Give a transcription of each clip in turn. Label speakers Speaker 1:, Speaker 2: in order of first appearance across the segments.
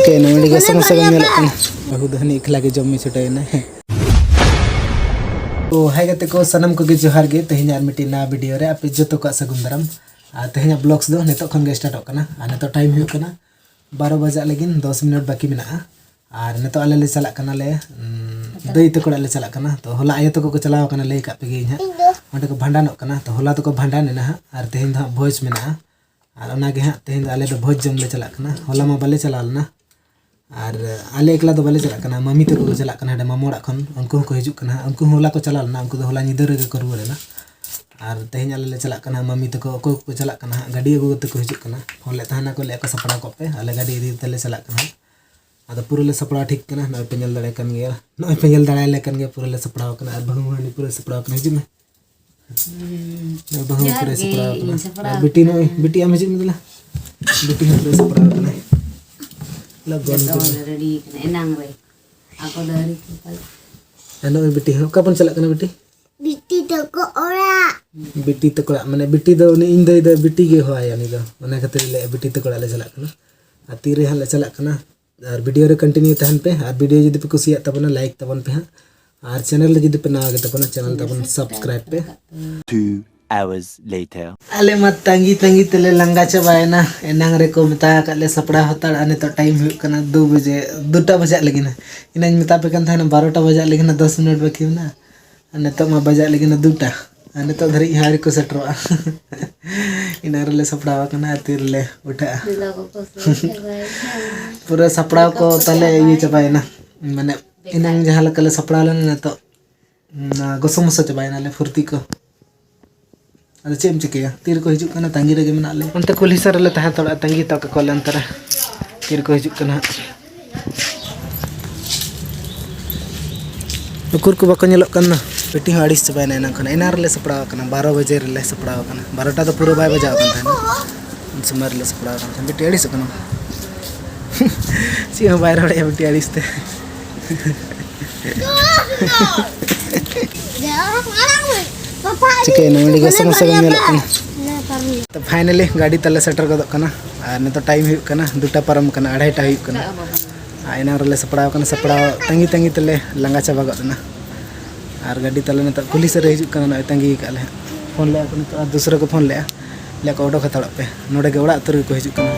Speaker 1: chicken नोड़ी गसम गसम नेलकन बहु धनी इखला के जम्मी छुटाइना तो हाय गते को सनम को जोहार गे तेहन आर मिटी ना वीडियो रे आपे जतो को सगुन दाराम तेहन ब्लॉग्स दो नेतो खन गे स्टार्ट होकना नेतो टाइम हुई कना 12 बजे लगिन 10 मिनट बाकी मेना और नेतो आले ले चला कना ले दई तको ले चला कना तो होला आयो तको को चलाव कना ले का पे गे हा ओंडे को भांडानोक कना तो होला तको भांडान ना और तेहन दा भोज मेना और ओना गे हा तेहन आले दो भोज जम ले चला कना होला मा बाले चलालना और आले एकला दो बाले चला कना मम्मी तको को चला कना मामोड़ा खन उनको को हिजुक कना उनको होला को चलालना उनको दो होला निदर गे को रुवारेना और तेहन आले ले चला कना मम्मी तको को चला कना गाड़ी अगु तको हिजुक कना होले ताना को ले को सपड़ा को पे आले गाड़ी इदी तले चला कना आदा पूरा ले सपड़ा ठीक कना नय पेंजल दड़े कन गे नय पेंजल दड़ाय ले कन गे पूरा ले सपड़ा कना और बहु हनी पूरा सपड़ा कना हिजुक में बहु पूरा सपड़ा कना बेटी नय बेटी आम हिजुक मिला बेटी पूरा सपड़ा कना लगन रेडी एनांग रे ako dari ano बेटी हो कापन चला कना बेटी बेटी तको माने बेटी दो ने इन दे बेटी गे हो आया नि दो माने खातिर ले बेटी तको ले चला कना आ तीरे हां ले चला कना और वीडियो रे कंटिन्यू तहन पे और वीडियो जदि पे कुसिया तबना लाइक तबन पे और चैनल ले जदि पे ना आगे तबना चैनल तबन सब्सक्राइब पे
Speaker 2: 2 hours later
Speaker 1: आले मत तंगी तंगी तले लंगा चबायना एनांग रे को मता काले सपड़ा होताड़ आने तो टाइम हुई कना 2 बजे 2टा बजे लगिना इनाñ मता पे कन थाना 12टा बजे लगिना 10 मिनट बाकी ना आने तो मा बजा लगिना 2टा आने तो धरी हारी को सेटरवा इना रे ले सपड़ा कना तीर ले उठा पूरा सपड़ा को तले ये चबायना माने इनाñ जहां लकले सपड़ा लेना तो गोसम से चबायना ले फुर्ती को अरे चेम चिकेया तीर को हिजुक कना तंगी रे मेना ले उनते कुली सर ले तहा तोड़ा तंगी तक को लेंतर तीर को हिजुक कना नुकुर को बको नेलो कना बेटी हो आड़िस चबायना एना खना एना रे ले सपड़ा कना 12 बजे रे ले सपड़ा कना 12टा तो पूरा बाय बजाव कन थाना उन समर ले सपड़ा कना बेटी आड़िस कना सी हो बाय रोड़े बेटी आड़िस ते चिकन नोड़ी गसम गसम नेलकन तो फाइनली गाड़ी तले सेटर गदो कना और ने तो टाइम हुई कना 2टा परम कना 2:30 हुई कना आइना रे सपड़ा कना सपड़ा तंगी तंगी तले लंगा चाबा गदना और गाड़ी तले ने तो पुलिस रे हिजुक कना नय तंगी काले फोन ले कना तो दूसरा को फोन ले को ओडो खतड़ पे नोडे के ओड़ा तुर को हिजुक कना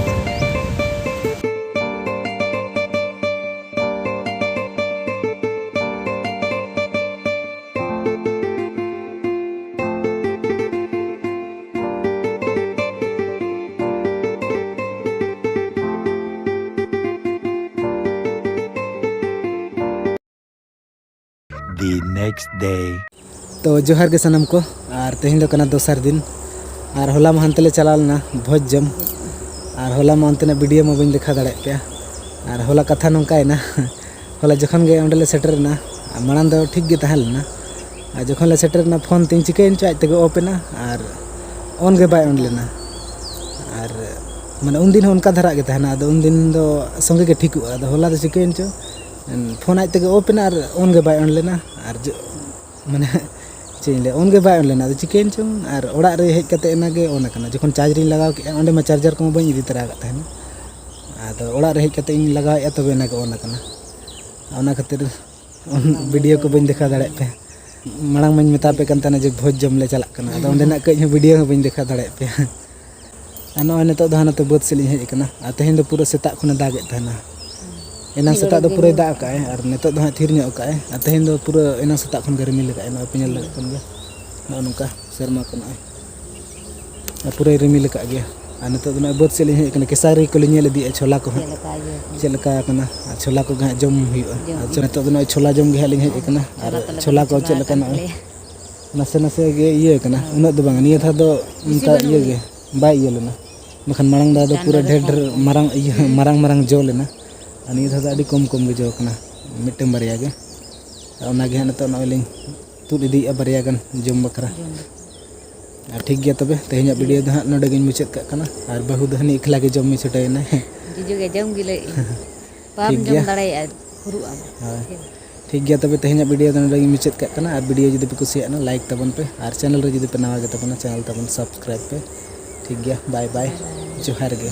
Speaker 2: the next day
Speaker 1: तो जोहार के सनम को और तेहन दो कना दोसर दिन और होला महंतले चलालना भोज जम और होला महंतने वीडियो में बन देखा दाड़े पे और होला कथा नंकायना होला जखन गे ओंडले सेटरना मानन दो ठीक गे तहलना और जखन ले सेटरना फोन तीन चिकेन चाय तगे ओपेना और ऑन गे बाय ओंडलेना और माने उन दिन उनका धरा गे तहना उन दिन दो संगे गे ठीक हुआ होला दो चिकेन चो फोन आज तक ओपेना और ऑन गे बाय ऑनलेना और माने चेले ऑन गे बाय ऑनलेना तो चिकेन चो और ओड़ा रे हेज कते एना गे ऑन कना जखन चार्ज री लगाव के ओंडे मा चार्जर को बई इदी तरा गता है आदो ओड़ा रे हेज कते इन लगाव या तबे एना के ऑन कना ओना खातिर वीडियो को बई देखा दाड़े पे मांग मई मेता पे कनता जे भोज जम ले चला कना आदो ओंडे ना कई वीडियो बई देखा दाड़े पे अनो ने तो धाना तो बद सेली हेज कना आ तेहन दो पूरा सेता खुना दागे थाना एना सेता दो पूरा दाग काए और नेतो दो थिर न्यो काए तेहन दो पूरा एना सेता खन गरमी लगाए न पेनल कन गे न नुका शर्मा कन पूरा रिमी लगा गया और नेतो दो बद सेली हे कना केसारी को लिनेल दी छोला को चलका कना छोला को गा जम हुआ नेतो दो छोला जम गे लिंग हे कना और छोला को चलका न नसे नसे गे ये कना उन दो बांग निया था दो उनका ये गे बाय ये लेना मखन मांग दा दो पूरा ढेर ढेर मारंग मारंग जो लेना अनि था अभी कम कम गे जो कना मिटम बारिया गे ओना गे न तो नलिंग तुद इदी बारिया गन जम बकरा ठीक गया तबे तेहन वीडियो दो नोडे गिन मुचाद का कना और बहु दहनी इखला गे जम छुटायना
Speaker 3: जीजू गे जम गिले पाम जम दाड़ाया खुरुआ
Speaker 1: ठीक गया तबे तेहन वीडियो दो नोडे गिन मुचाद का कना और वीडियो जदि पे कुसिया ना लाइक तबन पे और चैनल रे जदि पे नवा गे तबन चैनल तबन सब्सक्राइब पे ठीक गया बाय बाय जोहार गे